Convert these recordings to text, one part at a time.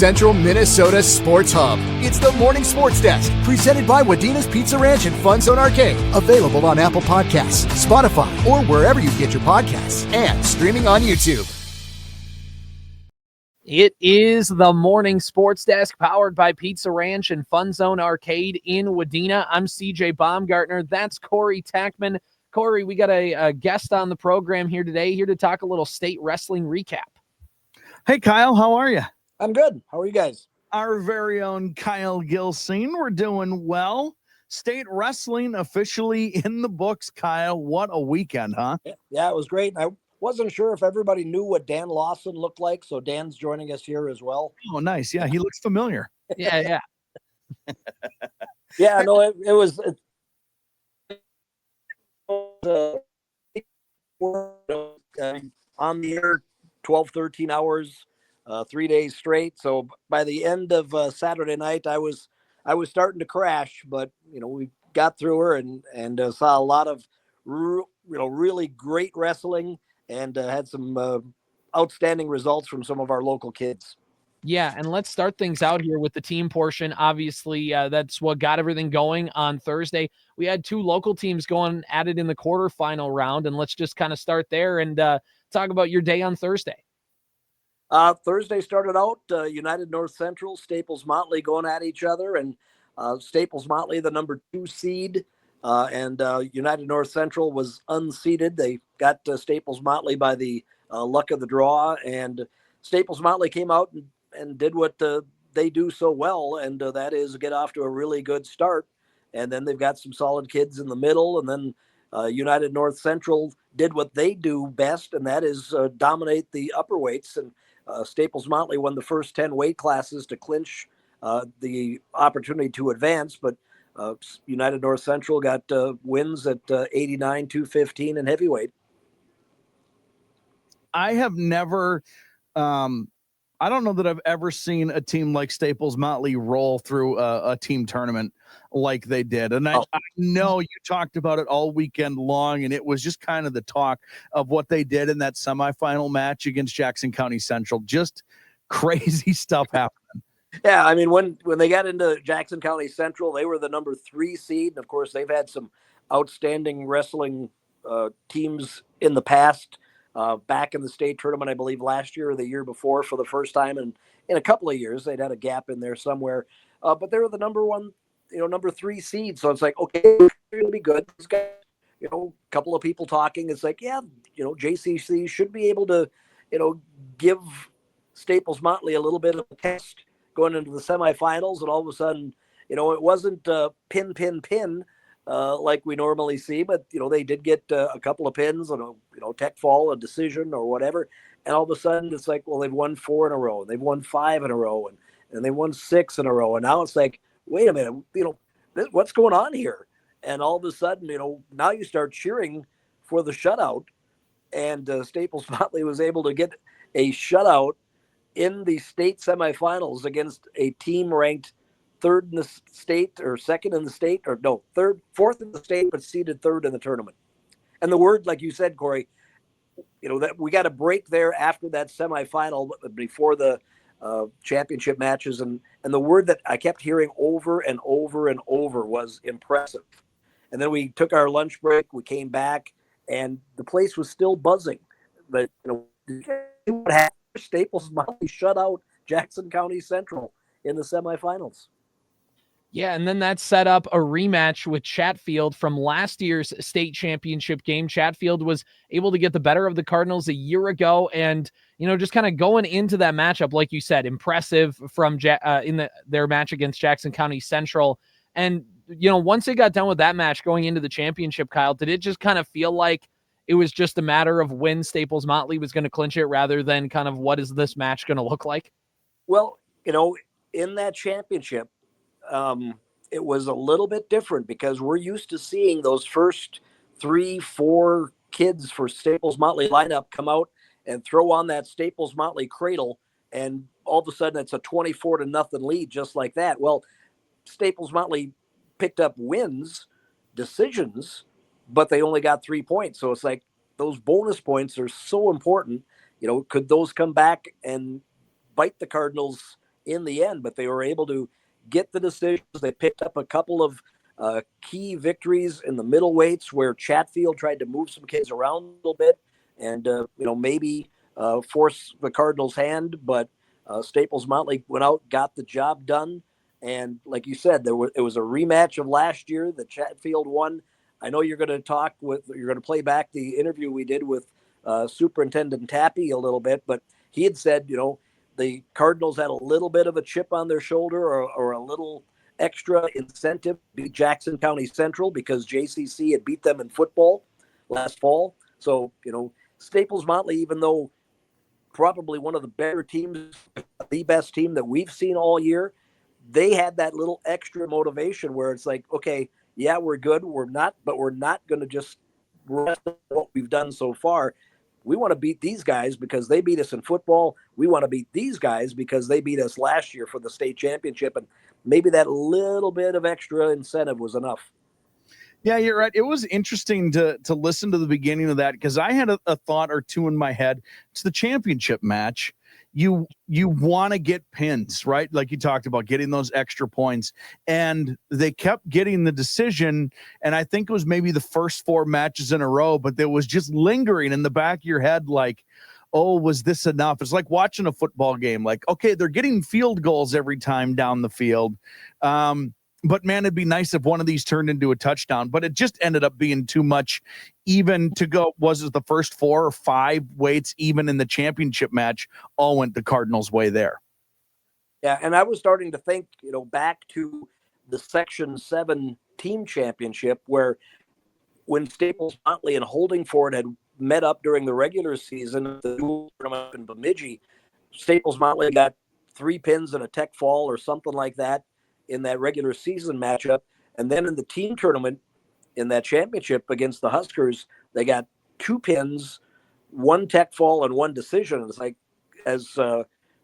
Central Minnesota Sports Hub. It's the Morning Sports Desk, presented by Wadena's Pizza Ranch and FunZone Arcade. Available on Apple Podcasts, Spotify, or wherever you get your podcasts, and streaming on YouTube. It is the Morning Sports Desk, powered by Pizza Ranch and FunZone Arcade in Wadena. I'm CJ Baumgartner. That's Corey Tackman. Corey, we got a guest on the program here today, here to talk a little state wrestling recap. Hey, Kyle, how are you? I'm good. How are you guys? Our very own Kyle Gylsen. We're doing well. State wrestling officially in the books, Kyle. What a weekend, huh? Yeah, it was great. I wasn't sure if everybody knew what Dan Lawson looked like, so Dan's joining us here as well. Oh, nice. Yeah, he looks familiar. Yeah. Yeah, no, it was on the air 12, 13 hours, 3 days straight. So by the end of Saturday night, I was starting to crash, but we got through her and saw a lot of really great wrestling. And had some outstanding results from some of our local kids. Yeah, and let's start things out here with the team portion. Obviously, that's what got everything going on Thursday. We had two local teams going at it in the quarterfinal round, and let's just kind of start there and talk about your day on Thursday. Thursday started out United North Central, Staples-Motley going at each other, and Staples-Motley, the number 2 seed, and United North Central was unseeded. They got Staples-Motley by the luck of the draw, and Staples-Motley came out and did what they do so well, and that is get off to a really good start. And then they've got some solid kids in the middle, and then United North Central did what they do best, and that is dominate the upper weights. And Staples-Motley won the first 10 weight classes to clinch the opportunity to advance, but United North Central got wins at 89, 215 and heavyweight. I have never, I don't know that I've ever seen a team like Staples-Motley roll through a team tournament like they did. And I know you talked about it all weekend long, and it was just kind of the talk of what they did in that semifinal match against Jackson County Central. Just crazy stuff happening. Yeah, I mean, when they got into Jackson County Central, they were the number 3 seed. And, of course, they've had some outstanding wrestling teams in the past, back in the state tournament, I believe, last year or the year before for the first time in a couple of years. They'd had a gap in there somewhere. But they were the number 3 seed. So it's like, okay, they're going to be good. These guys, a couple of people talking. It's like, yeah, JCC should be able to, give Staples-Motley a little bit of a test going into the semifinals, and all of a sudden, it wasn't pin like we normally see, but they did get a couple of pins and tech fall, a decision or whatever, and all of a sudden it's like, well, they've won 4 in a row, and they've won 5 in a row, and they won 6 in a row, and now it's like, wait a minute, what's going on here? And all of a sudden, now you start cheering for the shutout, and Staples-Motley was able to get a shutout in the state semifinals against a team ranked 3rd in the state or 2nd in the state, or no, 4th in the state, but seeded 3rd in the tournament. And the word, like you said, Corey, that we got a break there after that semifinal before the championship matches. And the word that I kept hearing over and over and over was impressive. And then we took our lunch break, we came back, and the place was still buzzing. But, what happened? Staples-Motley shut out Jackson County Central in the semifinals. Yeah, and then that set up a rematch with Chatfield from last year's state championship game. Chatfield was able to get the better of the Cardinals a year ago, and just kind of going into that matchup, like you said, impressive from their match against Jackson County Central. And once they got done with that match going into the championship, Kyle, did it just kind of feel like it was just a matter of when Staples-Motley was going to clinch it rather than kind of what is this match going to look like? Well, in that championship, it was a little bit different because we're used to seeing those first 3-4 kids for Staples-Motley lineup come out and throw on that Staples-Motley cradle, and all of a sudden it's a 24-0 lead just like that. Well, Staples-Motley picked up wins, decisions, but they only got 3 points. So it's like those bonus points are so important. Could those come back and bite the Cardinals in the end, but they were able to get the decisions. They picked up a couple of key victories in the middleweights where Chatfield tried to move some kids around a little bit and, maybe force the Cardinals' hand, but Staples-Motley went out, got the job done. And like you said, it was a rematch of last year that Chatfield won. I know you're going to play back the interview we did with Superintendent Tappe a little bit, but he had said, the Cardinals had a little bit of a chip on their shoulder or a little extra incentive to beat Jackson County Central because JCC had beat them in football last fall. So, Staples-Motley, even though probably one of the better teams, the best team that we've seen all year, they had that little extra motivation where it's like, okay, yeah, we're good. We're not going to just rest on what we've done so far. We want to beat these guys because they beat us in football. We want to beat these guys because they beat us last year for the state championship. And maybe that little bit of extra incentive was enough. Yeah, you're right. It was interesting to listen to the beginning of that because I had a thought or two in my head. It's the championship match. You want to get pins, right? Like you talked about getting those extra points, and they kept getting the decision. And I think it was maybe the first 4 matches in a row, but there was just lingering in the back of your head, like, oh, was this enough? It's like watching a football game. Like, okay, they're getting field goals every time down the field. But man, it'd be nice if one of these turned into a touchdown, but it just ended up being too much even to go. Was it the first 4 or 5 weights, even in the championship match, all went the Cardinals' way there. Yeah. And I was starting to think, back to the Section 7 team championship where when Staples-Motley and Holdingford had met up during the regular season, the tournament in Bemidji, Staples-Motley got 3 pins and a tech fall or something like that in that regular season matchup. And then in the team tournament in that championship against the Huskers, they got 2 pins, 1 tech fall, and 1 decision. It's like, as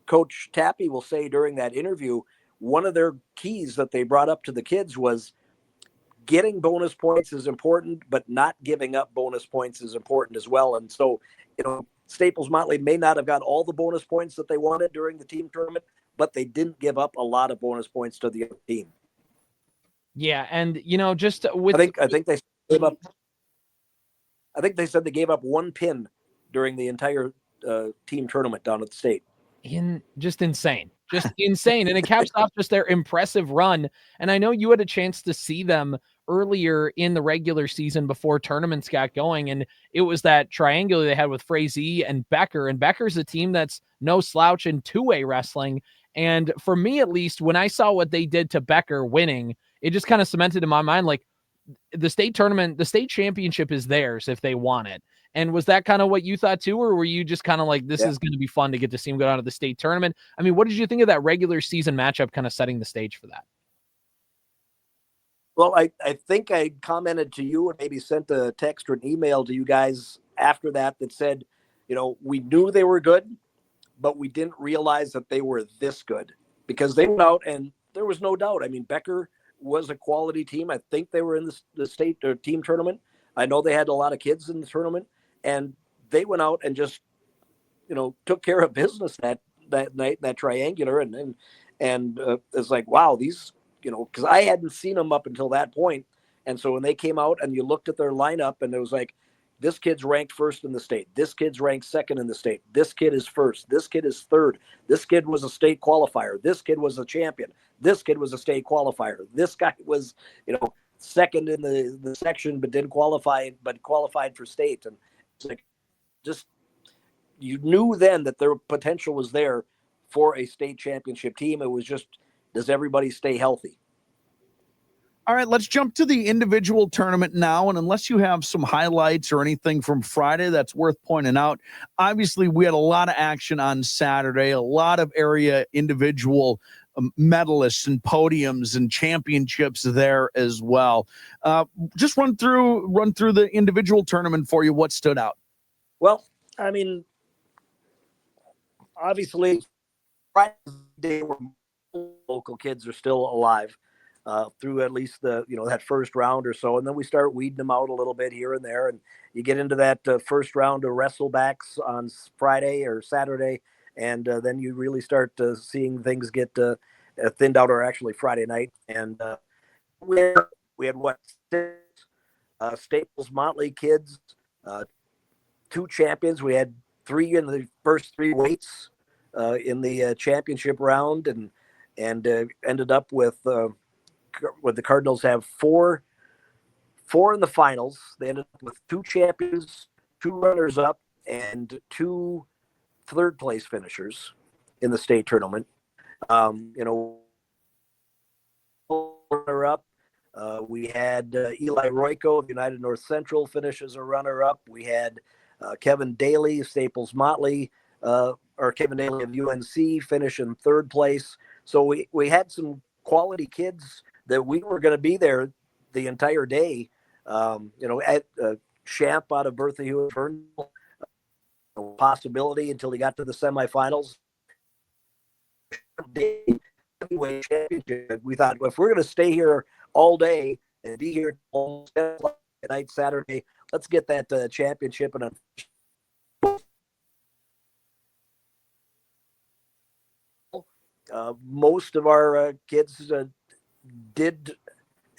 Coach Tappe will say during that interview, one of their keys that they brought up to the kids was getting bonus points is important, but not giving up bonus points is important as well. And so, Staples-Motley may not have got all the bonus points that they wanted during the team tournament, but they didn't give up a lot of bonus points to the other team. Yeah, and just with I think they gave up. I think they said they gave up 1 pin during the entire team tournament down at the state. Just insane, and it caps off just their impressive run. And I know you had a chance to see them earlier in the regular season before tournaments got going, and it was that triangle they had with Frazee and Becker. And Becker's a team that's no slouch in 2-way wrestling. And for me, at least, when I saw what they did to Becker winning, it just kind of cemented in my mind, like, the state tournament, the state championship is theirs if they want it. And was that kind of what you thought too? Or were you just kind of like, this is going to be fun to get to see them go down to the state tournament? I mean, what did you think of that regular season matchup kind of setting the stage for that? Well, I think I commented to you and maybe sent a text or an email to you guys after that said, we knew they were good, but we didn't realize that they were this good because they went out and there was no doubt. I mean, Becker was a quality team. I think they were in the state or team tournament. I know they had a lot of kids in the tournament, and they went out and just, took care of business that night, that triangular. And it's like, wow, these, because I hadn't seen them up until that point. And so when they came out and you looked at their lineup and it was like, this kid's ranked first in the state. This kid's ranked second in the state. This kid is first. This kid is third. This kid was a state qualifier. This kid was a champion. This kid was a state qualifier. This guy was, second in the section, but didn't qualify, but qualified for state. And it's like, just, you knew then that their potential was there for a state championship team. It was just, does everybody stay healthy? All right, let's jump to the individual tournament now. And unless you have some highlights or anything from Friday that's worth pointing out, obviously we had a lot of action on Saturday, a lot of area individual medalists and podiums and championships there as well. Just run through the individual tournament for you. What stood out? Well, I mean, obviously, Friday where local kids are still alive. Through at least that first round or so. And then we start weeding them out a little bit here and there. And you get into that first round of wrestlebacks on Friday or Saturday. and then you really start seeing things get thinned out, or actually Friday night. And we had what, six Staples-Motley kids, 2 champions. We had 3 in the first 3 weights in the championship round, and ended up with the Cardinals have 4 in the finals. They ended up with 2 champions, 2 runners up, and 2 third place finishers in the state tournament. Runner up, we had Eli Royko of United North Central finish as a runner up. We had Kevin Daly, Staples-Motley, or Kevin Daly of UNC finish in 3rd place. So we had some quality kids that we were going to be there the entire day. At Champ out of Bertha Hewitt Vernal, possibility until he got to the semifinals. We thought, well, if we're going to stay here all day and be here all night Saturday, let's get that championship. And most of our kids did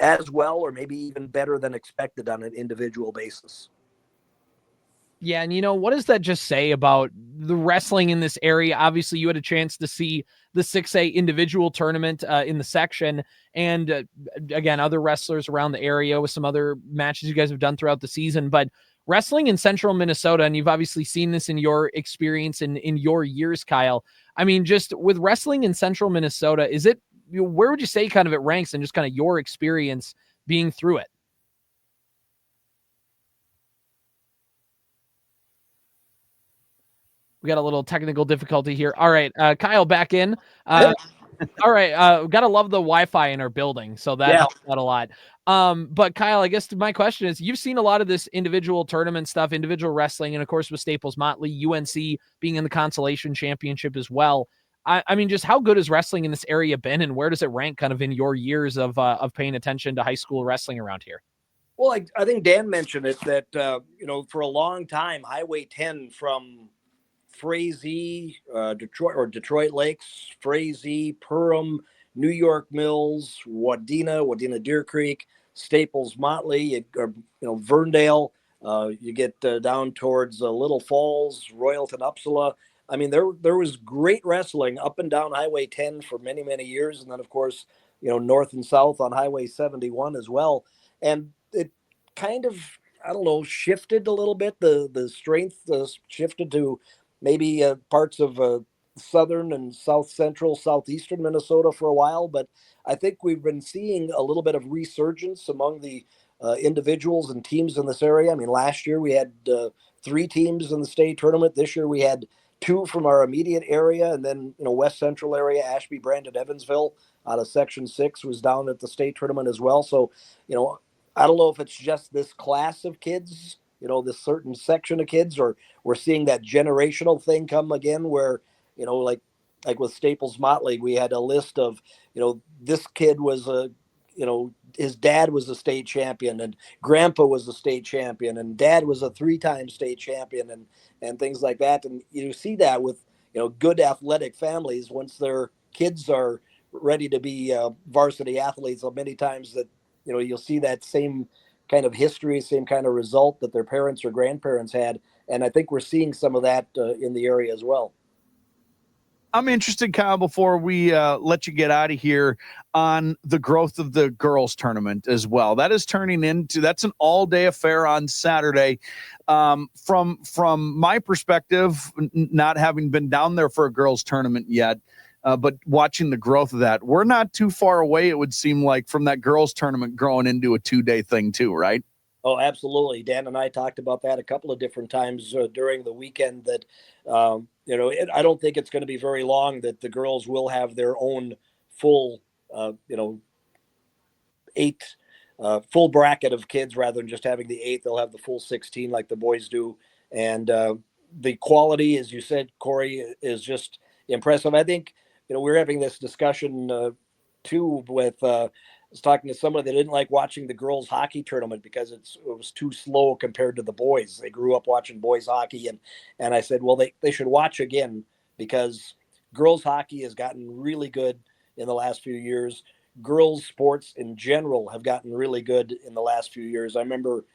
as well, or maybe even better than expected on an individual basis. Yeah, and what does that just say about the wrestling in this area? Obviously, you had a chance to see the 6A individual tournament in the section, and again, other wrestlers around the area with some other matches you guys have done throughout the season. But wrestling in central Minnesota, and you've obviously seen this in your experience in your years, Kyle. I mean, just with wrestling in central Minnesota, where would you say kind of it ranks in just kind of your experience being through it? We got a little technical difficulty here. All right, Kyle, back in. All right, gotta love the Wi-Fi in our building, so that helps out a lot. But Kyle, I guess my question is, you've seen a lot of this individual tournament stuff, individual wrestling, and of course with Staples-Motley, UNC being in the consolation championship as well. I mean, just how good has wrestling in this area been, and where does it rank kind of in your years of paying attention to high school wrestling around here? Well, I think Dan mentioned it that for a long time, Highway 10 from Frazee, Detroit Lakes, Frazee, Perham, New York Mills, Wadena, Deer Creek, Staples-Motley, Verndale. You get down towards Little Falls, Royalton, Uppsala. I mean, there was great wrestling up and down Highway 10 for many, many years, and then of course, north and south on Highway 71 as well. And it kind of, I don't know, shifted a little bit. The strength shifted to maybe parts of southern and south central, southeastern Minnesota for a while. But I think we've been seeing a little bit of resurgence among the individuals and teams in this area. I mean, last year we had 3 teams in the state tournament. This year we had 2 from our immediate area, and then west central area, Ashby, Brandon, Evansville out of Section 6 was down at the state tournament as well. So, I don't know if it's just this class of kids, this certain section of kids, or we're seeing that generational thing come again where, like with Staples-Motley, we had a list of, this kid was his dad was a state champion, and grandpa was a state champion, and dad was a 3-time state champion, and things like that. And you see that with, good athletic families, once their kids are ready to be varsity athletes, so many times that, you'll see that same kind of history, same kind of result that their parents or grandparents had. And I think we're seeing some of that in the area as well. I'm interested, Kyle, before we let you get out of here, on the growth of the girls tournament as well. That is that's an all-day affair on Saturday. From my perspective, not having been down there for a girls tournament yet, but watching the growth of that, we're not too far away, it would seem like, from that girls tournament growing into a 2-day thing too, right? Oh, absolutely. Dan and I talked about that a couple of different times during the weekend that, I don't think it's going to be very long that the girls will have their own full, 8, full bracket of kids rather than just having the 8. They'll have the full 16 like the boys do. And the quality, as you said, Corey, is just impressive. I think, we're having this discussion too with I was talking to somebody that didn't like watching the girls hockey tournament because it was too slow compared to the boys. They grew up watching boys hockey, and I said, well, they should watch again because girls hockey has gotten really good in the last few years. Girls sports in general have gotten really good in the last few years. I remember,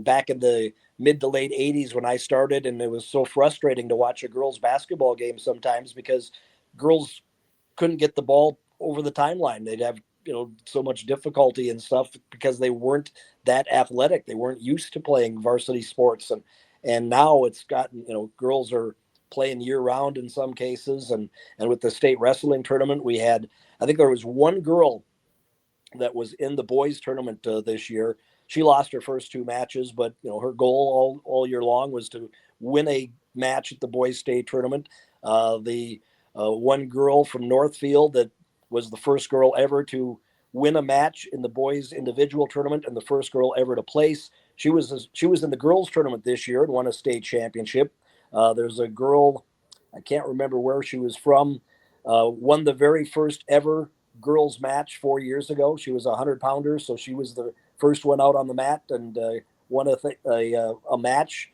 back in the mid to late 80s when I started, and it was so frustrating to watch a girls basketball game sometimes because girls couldn't get the ball over the timeline. They'd have, so much difficulty and stuff because they weren't that athletic. They weren't used to playing varsity sports. And now it's gotten, girls are playing year round in some cases. And with the state wrestling tournament, I think there was one girl that was in the boys tournament this year. She lost her first two matches, but her goal all year long was to win a match at the boys state tournament. The one girl from Northfield that was the first girl ever to win a match in the boys individual tournament and the first girl ever to place. She was in the girls tournament this year and won a state championship. There's a girl, I can't remember where she was from, won the very first ever girls match 4 years ago. She was a 100-pounder, so she was the first one out on the mat and won a match.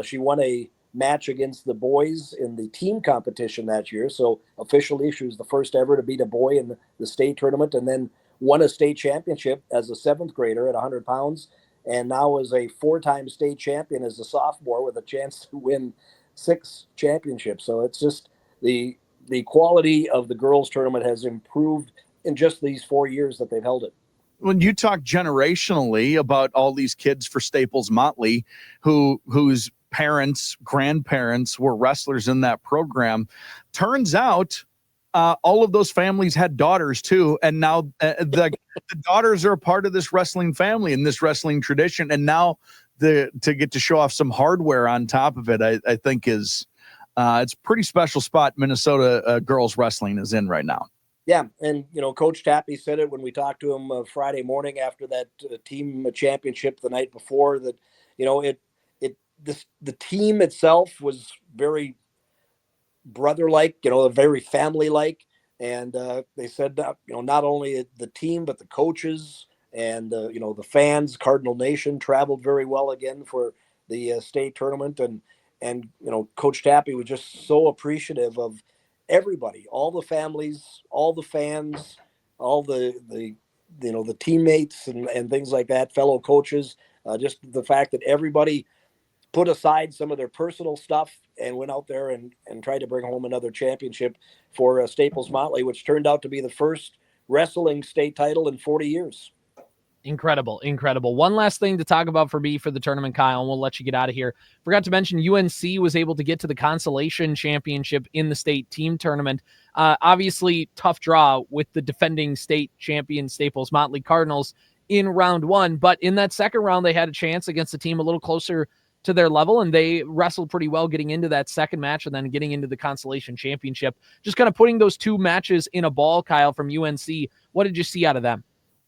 She won a match against the boys in the team competition that year. So officially, she was the first ever to beat a boy in the state tournament, and then won a state championship as a 7th grader at 100 pounds, and now is a 4-time state champion as a sophomore with a chance to win 6 championships. So it's just the quality of the girls tournament has improved in just these 4 years that they've held it. When you talk generationally about all these kids for Staples-Motley whose parents, grandparents were wrestlers in that program, turns out all of those families had daughters too. And now the daughters are a part of this wrestling family and this wrestling tradition. And now to get to show off some hardware on top of it, I think is it's a pretty special spot Minnesota girls wrestling is in right now. Yeah. And, Coach Tappe said it when we talked to him Friday morning after that team championship the night before, that, the team itself was very brother-like, very family-like. And they said that, not only the team, but the coaches and, the fans, Cardinal Nation traveled very well again for the state tournament. And Coach Tappe was just so appreciative of everybody, all the families, all the fans, all the teammates and things like that, fellow coaches, just the fact that everybody put aside some of their personal stuff and went out there and tried to bring home another championship for Staples-Motley, which turned out to be the first wrestling state title in 40 years. Incredible. One last thing to talk about for me for the tournament, Kyle, and we'll let you get out of here. Forgot to mention UNC was able to get to the consolation championship in the state team tournament. Obviously, tough draw with the defending state champion Staples-Motley Cardinals in round 1, but in that second round, they had a chance against a team a little closer to their level, and they wrestled pretty well getting into that second match and then getting into the consolation championship. Just kind of putting those two matches in a ball, Kyle, from UNC. What did you see out of them?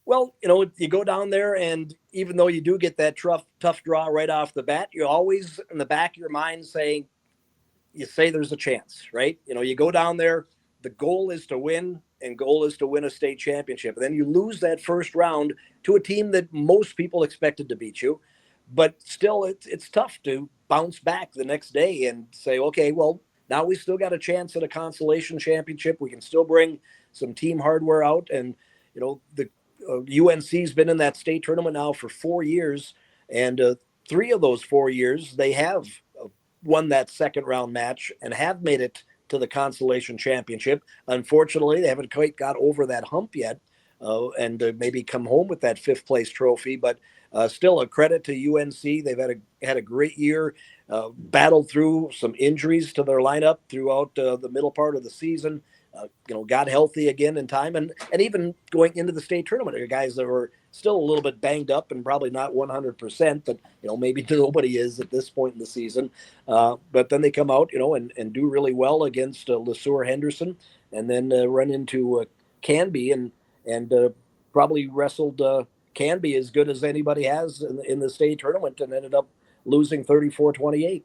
Well, you go down there, and even though you do get that tough draw right off the bat, you're always in the back of your mind saying, you say there's a chance, right? You go down there, the goal is to win, and goal is to win a state championship. And then you lose that first round to a team that most people expected to beat you. But still, it's tough to bounce back the next day and say, okay, well, now we still got a chance at a consolation championship. We can still bring some team hardware out. And, the UNC's been in that state tournament now for 4 years. And 3 of those 4 years, they have won that second round match and have made it to the consolation championship. Unfortunately, they haven't quite got over that hump yet and maybe come home with that 5th place trophy. But still a credit to UNC. They've had a great year, battled through some injuries to their lineup throughout the middle part of the season, got healthy again in time. And even going into the state tournament, there are guys that were still a little bit banged up and probably not 100%, but, maybe nobody is at this point in the season. But then they come out, and do really well against LeSueur Henderson, and then run into Canby and probably wrestled Canby as good as anybody has in the state tournament, and ended up losing 34-28.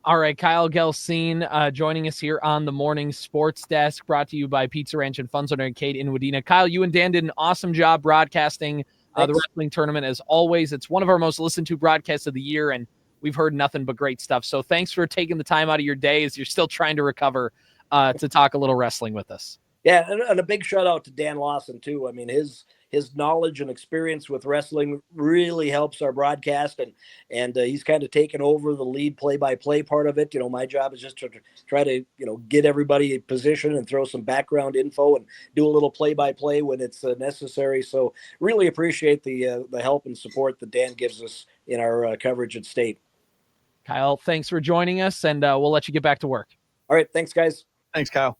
All right, Kyle Gylsen joining us here on the Morning Sports Desk, brought to you by Pizza Ranch and FunZone Arcade in Wadena. Kyle, you and Dan did an awesome job broadcasting the wrestling tournament. As always, it's one of our most listened to broadcasts of the year, and we've heard nothing but great stuff. So thanks for taking the time out of your day as you're still trying to recover to talk a little wrestling with us. Yeah, and a big shout out to Dan Lawson too. I mean, his knowledge and experience with wrestling really helps our broadcast, and he's kind of taken over the lead play-by-play part of it. My job is just to try to get everybody in position and throw some background info and do a little play-by-play when it's necessary. So really appreciate the help and support that Dan gives us in our coverage at State. Kyle, thanks for joining us, and we'll let you get back to work. All right, thanks guys. Thanks, Kyle.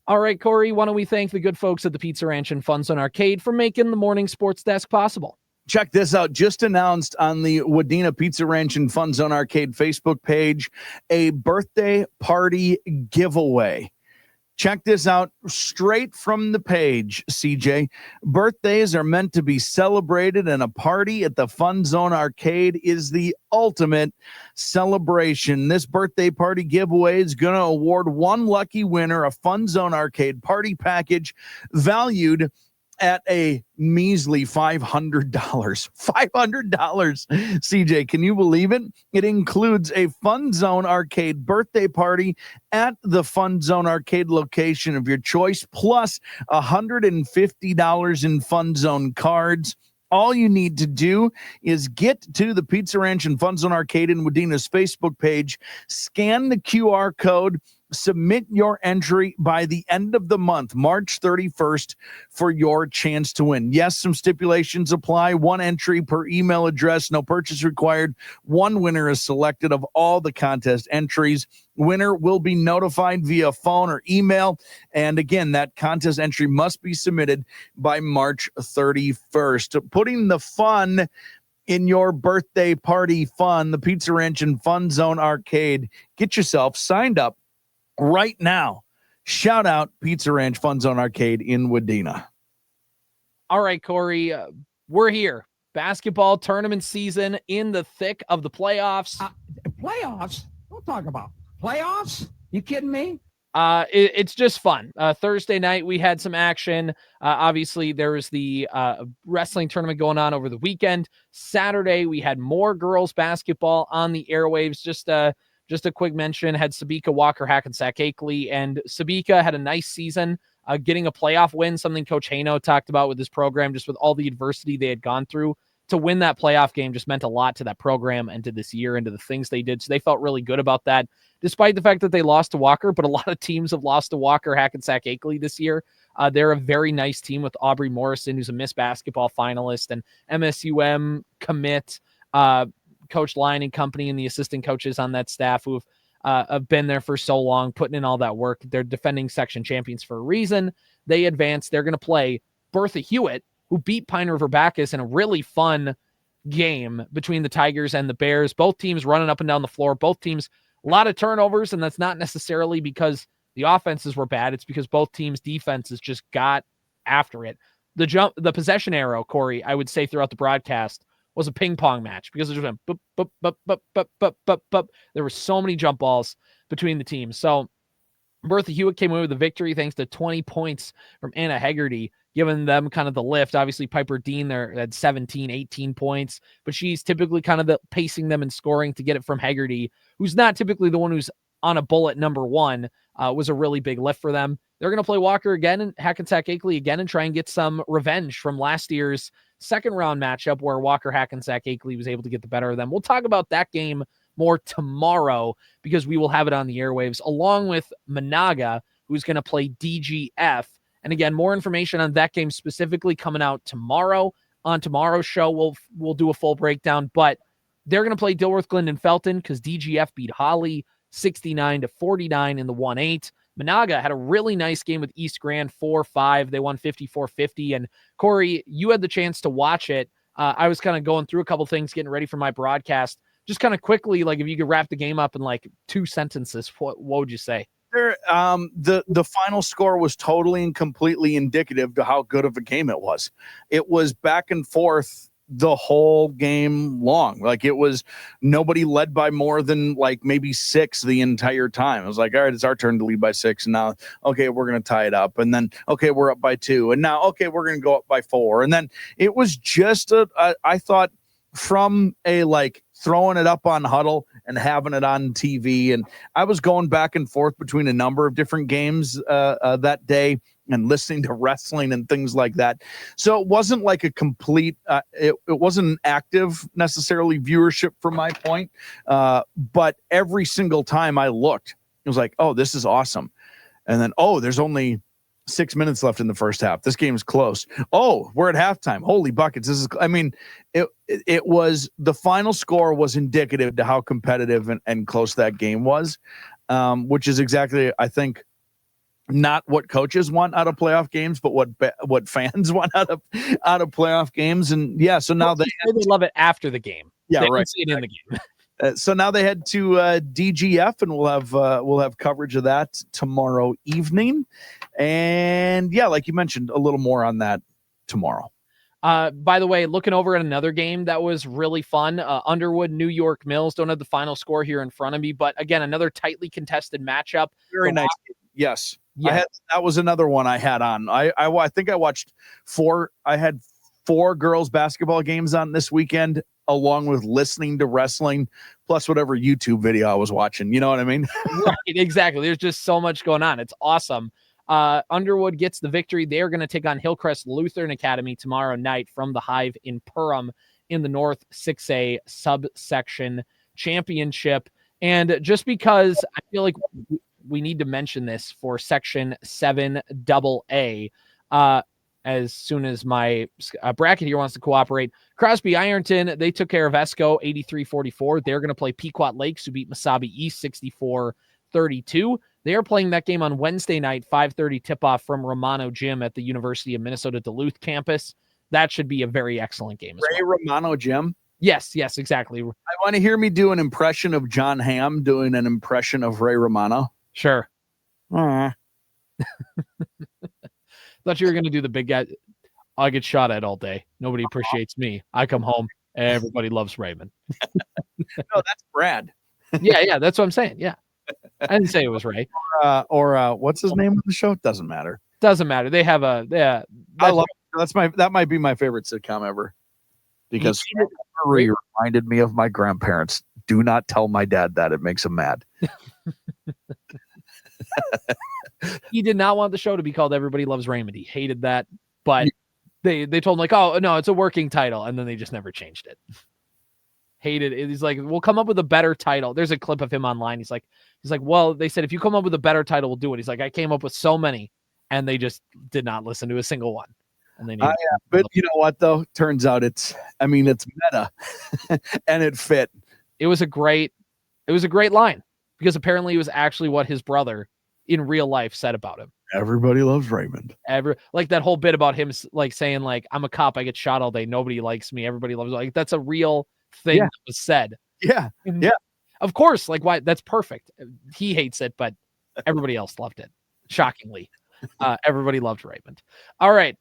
All right, Corey, why don't we thank the good folks at the Pizza Ranch and FunZone Arcade for making the morning sports desk possible. Check this out. Just announced on the Wadena Pizza Ranch and FunZone Arcade Facebook page, a birthday party giveaway. Check this out straight from the page, CJ. Birthdays are meant to be celebrated, and a party at the FunZone Arcade is the ultimate celebration. This birthday party giveaway is going to award one lucky winner a FunZone Arcade party package valued at a measly $500. $500, CJ, can you believe it? It includes a FunZone Arcade birthday party at the FunZone Arcade location of your choice, plus $150 in FunZone cards. All you need to do is get to the Pizza Ranch and FunZone Arcade in Wadena's Facebook page, scan the QR code, submit your entry by the end of the month, March 31st, for your chance to win. Yes, some stipulations apply. One entry per email address, no purchase required. One winner is selected of all the contest entries. Winner will be notified via phone or email. And again, that contest entry must be submitted by March 31st. Putting the fun in your birthday party fun, the Pizza Ranch and FunZone Arcade. Get yourself signed up right now. Shout out Pizza Ranch FunZone Arcade in Wadena. All right, Corey, we're here. Basketball tournament season in the thick of the playoffs. Playoffs? Don't talk about playoffs. You kidding me? It's just fun. Thursday night, we had some action. Obviously, there was the wrestling tournament going on over the weekend. Saturday, we had more girls basketball on the airwaves. Just a quick mention, had Sabika Walker Hackensack Akeley, and Sabika had a nice season, getting a playoff win, something Coach Haino talked about with his program, just with all the adversity they had gone through. To win that playoff game just meant a lot to that program and to this year and to the things they did. So they felt really good about that, despite the fact that they lost to Walker, but a lot of teams have lost to Walker Hackensack Akeley this year. They're a very nice team with Aubrey Morrison, who's a Miss Basketball finalist, and MSUM commit, Coach Lyon and company, and the assistant coaches on that staff who have been there for so long, putting in all that work. They're defending section champions for a reason. They advanced. They're going to play Bertha Hewitt, who beat Pine River Bacchus in a really fun game between the Tigers and the Bears. Both teams running up and down the floor. Both teams, a lot of turnovers, and that's not necessarily because the offenses were bad. It's because both teams' defenses just got after it. The possession arrow, Corey, I would say throughout the broadcast, was a ping pong match because it just went boop, boop, boop, boop, boop, boop, boop, boop. There were so many jump balls between the teams. So Bertha Hewitt came away with the victory thanks to 20 points from Anna Hegarty, giving them kind of the lift. Obviously, Piper Dean there had 17, 18 points, but she's typically kind of pacing them and scoring to get it from Hegarty, who's not typically the one who's on a bullet number one. Was a really big lift for them. They're going to play Walker again and Hackensack Akeley again and try and get some revenge from last year's second round matchup where Walker Hackensack Akeley was able to get the better of them. We'll talk about that game more tomorrow because we will have it on the airwaves along with Monaga, who's going to play DGF. And again, more information on that game specifically coming out tomorrow. On tomorrow's show, we'll do a full breakdown, but they're going to play Dilworth Glendon Felton because DGF beat Holly 69-49 in the 1-8. Monaga had a really nice game with East Grand 4-5. They won 54-50. And Corey, you had the chance to watch it. I was kind of going through a couple things, getting ready for my broadcast. Just kind of quickly, like if you could wrap the game up in like 2 sentences, what would you say? The final score was totally and completely indicative to how good of a game it was. It was back and forth the whole game long. Like it was nobody led by more than like maybe 6 the entire time. It was like, all right, it's our turn to lead by 6. And now, okay, we're going to tie it up. And then, okay, we're up by 2. And now, okay, we're going to go up by 4. And then it was just I thought from a like throwing it up on huddle, and having it on TV. And I was going back and forth between a number of different games that day and listening to wrestling and things like that. So it wasn't like a complete, it wasn't an active necessarily viewership from my point. But every single time I looked, it was like, oh, this is awesome. And then, oh, there's only 6 minutes left in the first half. This game's close. Oh, we're at halftime. Holy buckets. It was, the final score was indicative to how competitive and close that game was, which is exactly, I think, not what coaches want out of playoff games, but what fans want out of playoff games. And yeah, so now they love it after the game. Yeah, they right. See it in the game. So now they head to DGF, and we'll have coverage of that tomorrow evening. And yeah, like you mentioned, a little more on that tomorrow. By the way, looking over at another game that was really fun, Underwood, New York Mills. Don't have the final score here in front of me, but again, another tightly contested matchup. Very nice. Yes. Yeah. That was another one I had on. I think I watched 4. I had 4 girls basketball games on this weekend, along with listening to wrestling, plus whatever YouTube video I was watching. You know what I mean? Right, exactly. There's just so much going on. It's awesome. Underwood gets the victory. They're going to take on Hillcrest Lutheran Academy tomorrow night from the Hive in Perham in the North 6A subsection championship. And just because I feel like we need to mention this for section 7AA, as soon as my bracket here wants to cooperate. Crosby Ironton, they took care of Esco 83-44. They're going to play Pequot Lakes, who beat Mesabi East 64-32. They are playing that game on Wednesday night, 5:30 tip-off from Romano Gym at the University of Minnesota Duluth campus. That should be a very excellent game as well. Romano Gym? Yes, exactly. I want to hear me do an impression of John Hamm doing an impression of Ray Romano. Sure. Thought you were going to do the big guy. I get shot at all day. Nobody appreciates me. I come home. Everybody loves Raymond. No, that's Brad. Yeah, that's what I'm saying. Yeah. I didn't say it was Ray. Or what's his name on the show? Doesn't matter. Doesn't matter. They have I love it. That might be my favorite sitcom ever. Because Ray reminded me of my grandparents. Do not tell my dad that. It makes him mad. He did not want the show to be called Everybody Loves Raymond. He hated that, but they told him like, oh no, it's a working title, and then they just never changed it. Hated it. He's like, we'll come up with a better title. There's a clip of him online. He's like, well, they said if you come up with a better title, we'll do it. He's like, I came up with so many, and they just did not listen to a single one. And they but you know what though? Turns out it's meta, and it fit. It was a great line, because apparently it was actually what his brother in real life said about him. Everybody loves Raymond. Like that whole bit about him like saying like, I'm a cop, I get shot all day, nobody likes me, everybody loves me. Like that's a real thing that was said. Yeah. And of course, like why that's perfect. He hates it, but everybody else loved it. Shockingly. Everybody loved Raymond. All right.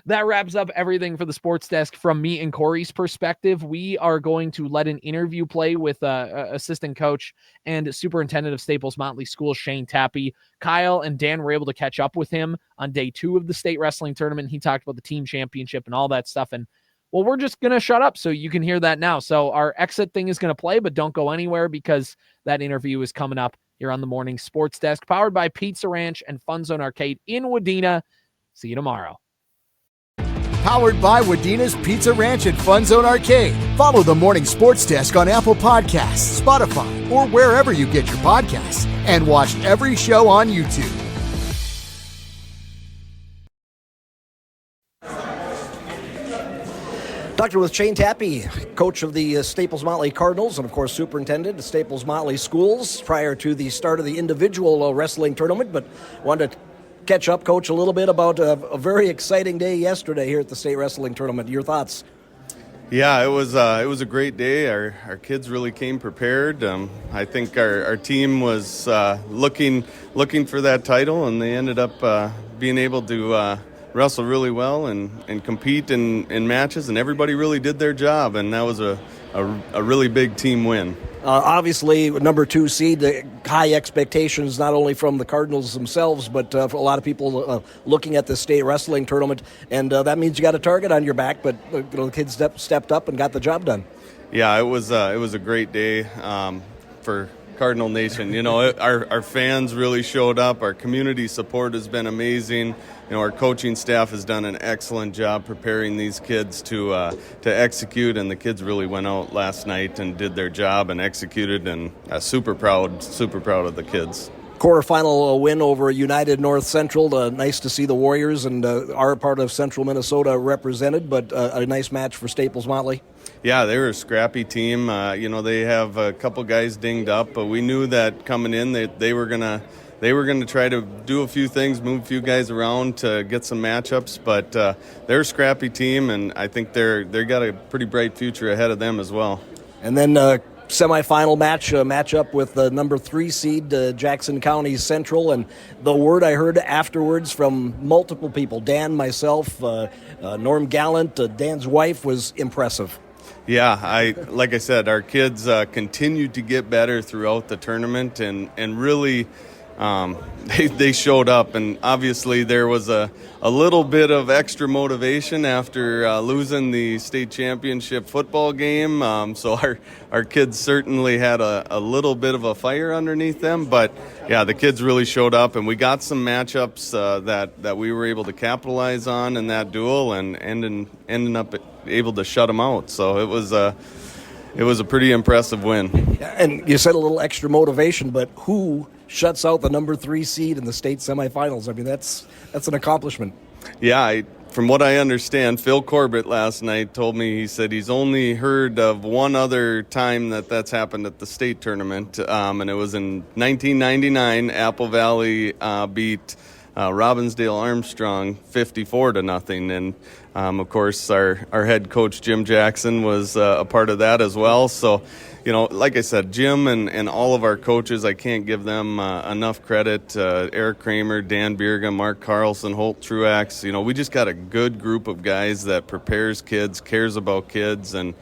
That wraps up everything for the sports desk from me and Corey's perspective. We are going to let an interview play with assistant coach and superintendent of Staples-Motley Schools, Shane Tappe. Kyle and Dan were able to catch up with him on day 2 of the state wrestling tournament. He talked about the team championship and all that stuff. And well, we're just going to shut up so you can hear that now. So our exit thing is going to play, but don't go anywhere because that interview is coming up here on the morning sports desk, powered by Pizza Ranch and FunZone Arcade in Wadena. See you tomorrow. Powered by Wadena's Pizza Ranch and FunZone Arcade. Follow the Morning Sports Desk on Apple Podcasts, Spotify, or wherever you get your podcasts. And watch every show on YouTube. Talking with Shane Tappe, coach of the Staples-Motley Cardinals, and of course superintendent of Staples-Motley Schools prior to the start of the individual wrestling tournament. But wanted to catch up, Coach, a little bit about a very exciting day yesterday here at the state wrestling tournament. Your thoughts? Yeah, it was a great day. Our kids really came prepared. I think our team was looking for that title, and they ended up being able to wrestle really well and compete in matches, and everybody really did their job, and that was a really big team win. Obviously, number 2 seed, high expectations not only from the Cardinals themselves, but for a lot of people looking at the state wrestling tournament, and that means you got a target on your back. But the kids stepped up and got the job done. Yeah, it was a great day for Cardinal Nation. Our fans really showed up. Our community support has been amazing. Our coaching staff has done an excellent job preparing these kids to execute, and the kids really went out last night and did their job and executed, and super proud of the kids. Quarterfinal win over United North Central. Nice to see the Warriors and our part of Central Minnesota represented, but a nice match for Staples-Motley. Yeah, they were a scrappy team. They have a couple guys dinged up, but we knew that coming in they were gonna try to do a few things, move a few guys around to get some matchups. But they're a scrappy team, and I think they got a pretty bright future ahead of them as well. And then semifinal matchup with the number 3 seed Jackson County Central, and the word I heard afterwards from multiple people, Dan, myself, Norm Gallant, Dan's wife, was impressive. Yeah, like I said, our kids continued to get better throughout the tournament, and really they showed up, and obviously there was a little bit of extra motivation after losing the state championship football game. So our kids certainly had a little bit of a fire underneath them, but yeah, the kids really showed up, and we got some matchups that we were able to capitalize on in that duel, and ending up able to shut them out. So it was a pretty impressive win. And you said a little extra motivation, but who shuts out the number 3 seed in the state semifinals? I mean, that's an accomplishment. Yeah, from what I understand, Phil Corbett last night told me, he said he's only heard of one other time that's happened at the state tournament, and it was in 1999. Apple Valley beat Robbinsdale Armstrong 54-0, and of course our head coach Jim Jackson was a part of that as well. So, like I said, Jim and all of our coaches, I can't give them enough credit. Eric Kramer, Dan Bierga, Mark Carlson, Holt Truax. We just got a good group of guys that prepares kids, cares about kids, and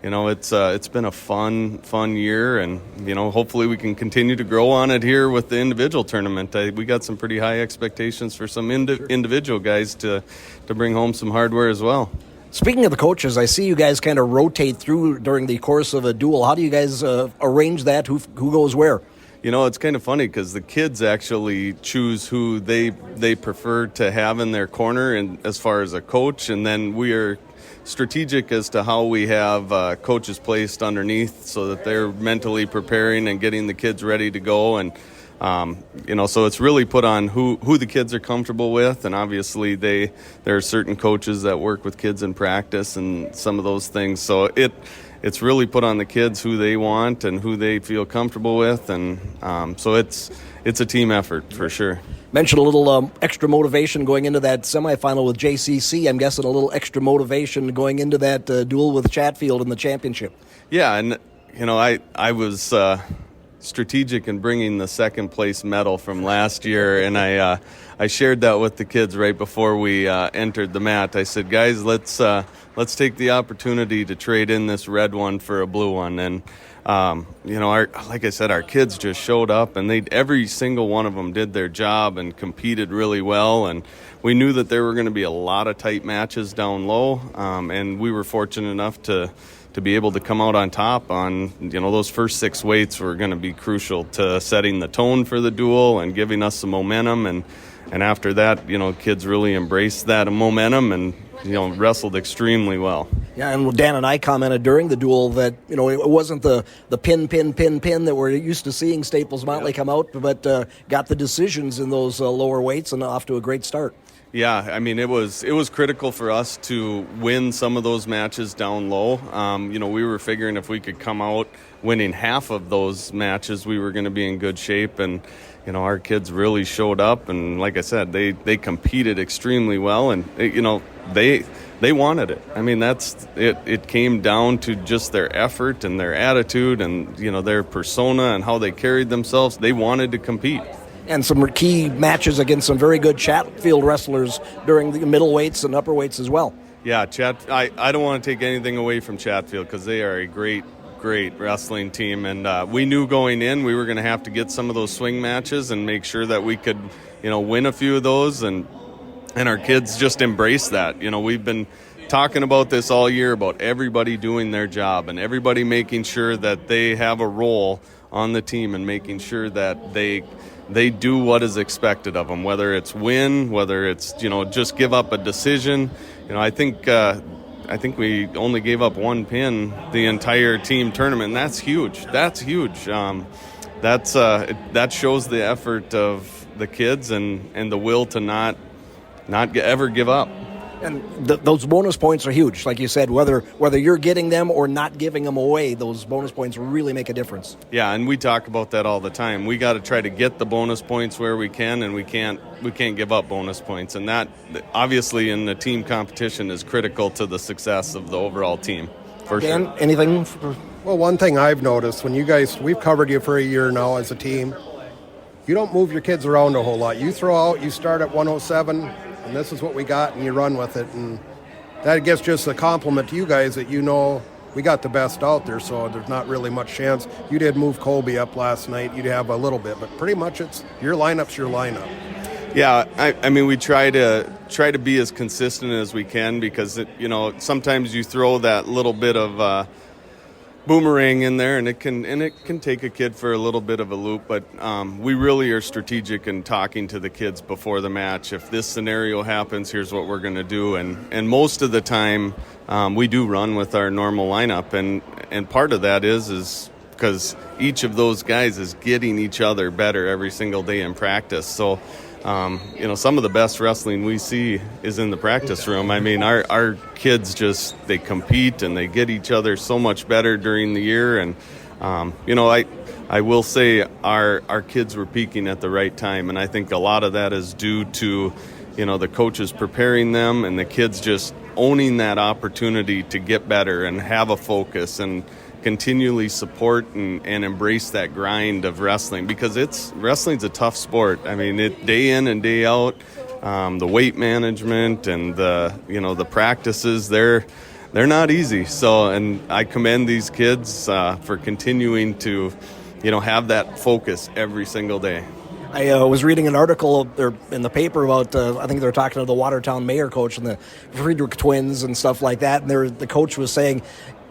it's been a fun year, and hopefully we can continue to grow on it here with the individual tournament. We got some pretty high expectations for some individual guys to bring home some hardware as well. Speaking of the coaches, I see you guys kind of rotate through during the course of a duel. How do you guys arrange that? Who goes where? It's kind of funny because the kids actually choose who they prefer to have in their corner, and as far as a coach, and then we are strategic as to how we have coaches placed underneath so that they're mentally preparing and getting the kids ready to go. And so it's really put on who the kids are comfortable with, and obviously there are certain coaches that work with kids in practice and some of those things. So it's really put on the kids who they want and who they feel comfortable with, and so it's a team effort for sure. Mentioned a little extra motivation going into that semifinal with JCC. I'm guessing a little extra motivation going into that duel with Chatfield in the championship. Yeah, and I was strategic in bringing the second place medal from last year, and I shared that with the kids right before we entered the mat. I said, guys, let's take the opportunity to trade in this red one for a blue one. And like I said, our kids just showed up, and every single one of them did their job and competed really well. And we knew that there were going to be a lot of tight matches down low, and we were fortunate enough to be able to come out on top on, those first 6 weights were going to be crucial to setting the tone for the duel and giving us some momentum. And after that, kids really embraced that momentum and, wrestled extremely well. Yeah, and Dan and I commented during the duel that, it wasn't the pin that we're used to seeing Staples-Motley come out, but got the decisions in those lower weights and off to a great start. Yeah, I mean, it was critical for us to win some of those matches down low. We were figuring if we could come out winning half of those matches, we were going to be in good shape. And, our kids really showed up. And like I said, they competed extremely well. And, they wanted it. I mean, that's it. It came down to just their effort and their attitude and, their persona and how they carried themselves. They wanted to compete. And some key matches against some very good Chatfield wrestlers during the middleweights and upperweights as well. Yeah, I don't want to take anything away from Chatfield because they are a great wrestling team. And we knew going in we were going to have to get some of those swing matches and make sure that we could, win a few of those. And our kids just embrace that. We've been talking about this all year about everybody doing their job and everybody making sure that they have a role on the team and making sure that they do what is expected of them, whether it's win, whether it's, just give up a decision. I think we only gave up one pin the entire team tournament, and that's huge. That shows the effort of the kids and the will to not ever give up. And those bonus points are huge. Like you said, whether you're getting them or not giving them away, those bonus points really make a difference. Yeah, and we talk about that all the time. We got to try to get the bonus points where we can, and we can't give up bonus points. And that, obviously, in the team competition is critical to the success of the overall team, for Dan, sure. anything? Well, one thing I've noticed, when you guys, we've covered you for a year now as a team, you don't move your kids around a whole lot. You throw out, you start at 107, and this is what we got, and you run with it. And that gets just a compliment to you guys that we got the best out there, so there's not really much chance. You did move Colby up last night. You'd have a little bit, but pretty much it's your lineup's your lineup. Yeah, I mean, we try to be as consistent as we can because, sometimes you throw that little bit of boomerang in there, and it can take a kid for a little bit of a loop. But we really are strategic in talking to the kids before the match. If this scenario happens, here's what we're going to do. And most of the time, we do run with our normal lineup, and part of that is because each of those guys is getting each other better every single day in practice. So. Some of the best wrestling we see is in the practice room. I mean, our kids they compete and they get each other so much better during the year. And, I will say our kids were peaking at the right time. And I think a lot of that is due to, the coaches preparing them and the kids just owning that opportunity to get better and have a focus and continually support and embrace that grind of wrestling because wrestling's a tough sport. I mean, day in and day out, the weight management and the practices, they're not easy. So, and I commend these kids for continuing to, have that focus every single day. I was reading an article in the paper about, I think they were talking to the Watertown mayor coach and the Friedrich twins and stuff like that. And the coach was saying,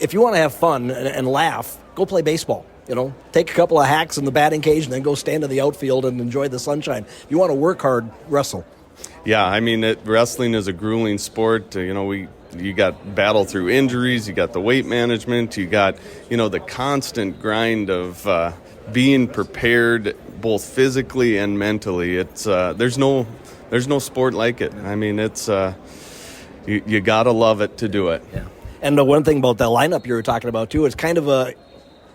if you want to have fun and laugh, go play baseball. Take a couple of hacks in the batting cage and then go stand in the outfield and enjoy the sunshine. If you want to work hard, wrestle. Yeah, I mean, wrestling is a grueling sport. You got battle through injuries, you got the weight management, you got, the constant grind of being prepared both physically and mentally. It's there's no sport like it. I mean, it's you got to love it to do it. Yeah. And the one thing about that lineup you were talking about, too, it's kind of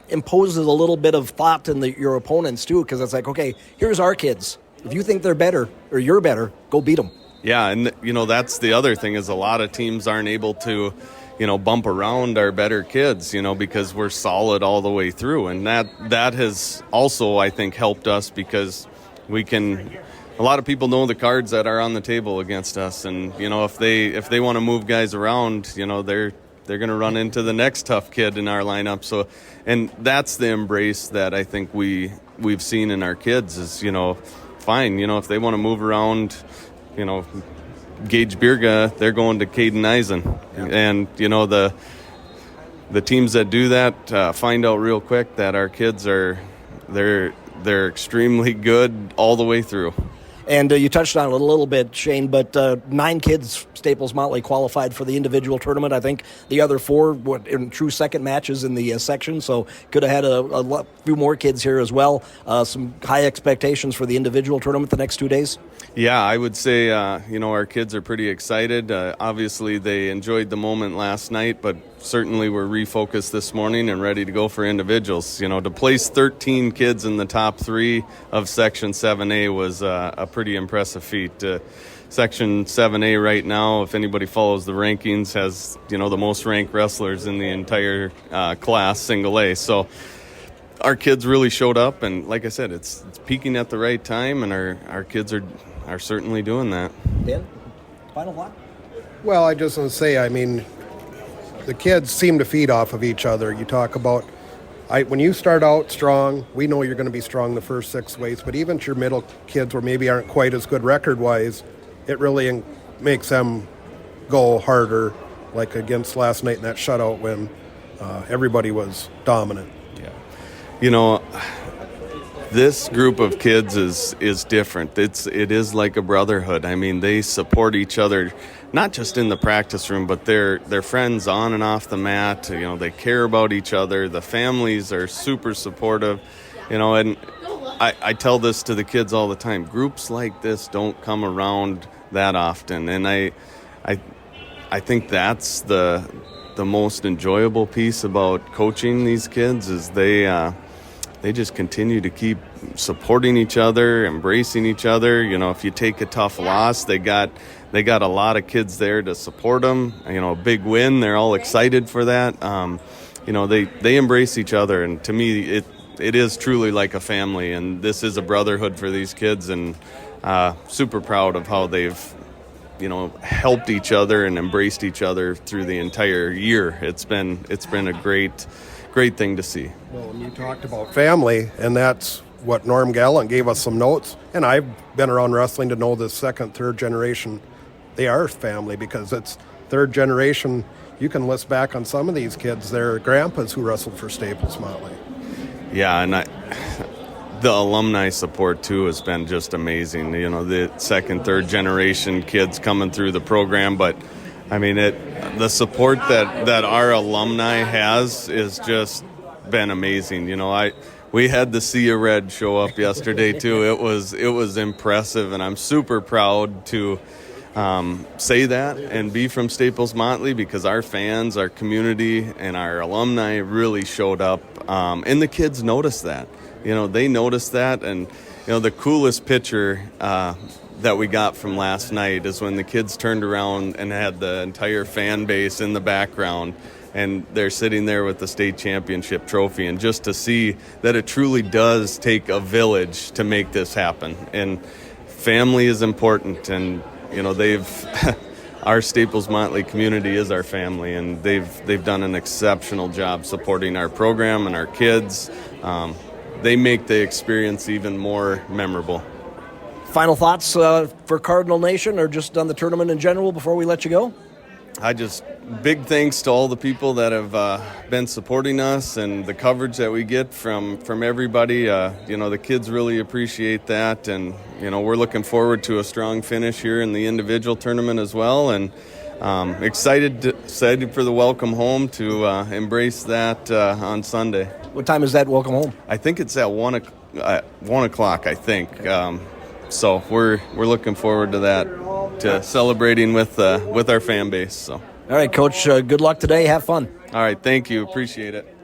imposes a little bit of thought in your opponents, too, because it's like, okay, here's our kids. If you think they're better or you're better, go beat them. Yeah, and, that's the other thing is a lot of teams aren't able to, bump around our better kids, because we're solid all the way through. And that has also, I think, helped us because we can – a lot of people know the cards that are on the table against us. And, if they want to move guys around, they're going to run into the next tough kid in our lineup. So, and that's the embrace that I think we've seen in our kids is, fine. If they want to move around, Gage Birga, they're going to Caden Eisen. Yeah. And, the teams that do that find out real quick that our kids they're extremely good all the way through. And you touched on it a little bit, Shane, but 9 kids, Staples-Motley, qualified for the individual tournament. I think the other 4 were in true second matches in the section, so could have had a few more kids here as well. Some high expectations for the individual tournament the next 2 days? Yeah, I would say, our kids are pretty excited. Obviously, they enjoyed the moment last night, but certainly we're refocused this morning and ready to go for individuals. To place 13 kids in the top 3 of Section 7A was a pretty impressive feat. Section 7A right now, if anybody follows the rankings, has, the most ranked wrestlers in the entire class, single A. So our kids really showed up, and like I said, it's peaking at the right time, and our kids are certainly doing that. Dan, final thought? Well, I just want to say, I mean, the kids seem to feed off of each other. You talk about, when you start out strong, we know you're going to be strong the first 6 weeks, but even your middle kids where maybe aren't quite as good record-wise, it really makes them go harder, like against last night in that shutout when everybody was dominant. Yeah. You know, this group of kids is different. It is like a brotherhood. I mean, they support each other, not just in the practice room, but they're friends on and off the mat. You know, they care about each other. The families are super supportive. You know, and I tell this to the kids all the time. Groups like this don't come around that often, and I think that's the most enjoyable piece about coaching these kids is they just continue to keep supporting each other, embracing each other. You know, if you take a tough loss, they got a lot of kids there to support them. You know, a big win, they're all excited for that. You know, they embrace each other, and to me, it is truly like a family, and this is a brotherhood for these kids, and super proud of how they've, you know, helped each other and embraced each other through the entire year. It's been a great thing to see. Well, when you talked about family, and that's what Norm Gallant gave us some notes, and I've been around wrestling to know this second, third generation, they are family because it's third generation. You can list back on some of these kids, their grandpas who wrestled for Staples-Motley. Yeah, and the alumni support, too, has been just amazing. You know, the second, third generation kids coming through the program. But, I mean, the support that our alumni has is just been amazing. You know, we had the Sea of Red show up yesterday, too. It was impressive, and I'm super proud to say that and be from Staples-Motley because our fans, our community, and our alumni really showed up. And the kids noticed that. You know, they noticed that, and, you know, the coolest picture that we got from last night is when the kids turned around and had the entire fan base in the background, and they're sitting there with the state championship trophy, and just to see that it truly does take a village to make this happen, and family is important, and, you know, our Staples-Motley community is our family, and they've done an exceptional job supporting our program and our kids. They make the experience even more memorable. Final thoughts for Cardinal Nation or just on the tournament in general before we let you go? Big thanks to all the people that have been supporting us and the coverage that we get from everybody. You know, the kids really appreciate that, and, you know, we're looking forward to a strong finish here in the individual tournament as well, and excited for the welcome home to embrace that on Sunday. What time is that welcome home? I think it's at 1 o'clock, I think. So we're looking forward to that, to celebrating with our fan base. So. All right, Coach, good luck today. Have fun. All right, thank you. Appreciate it.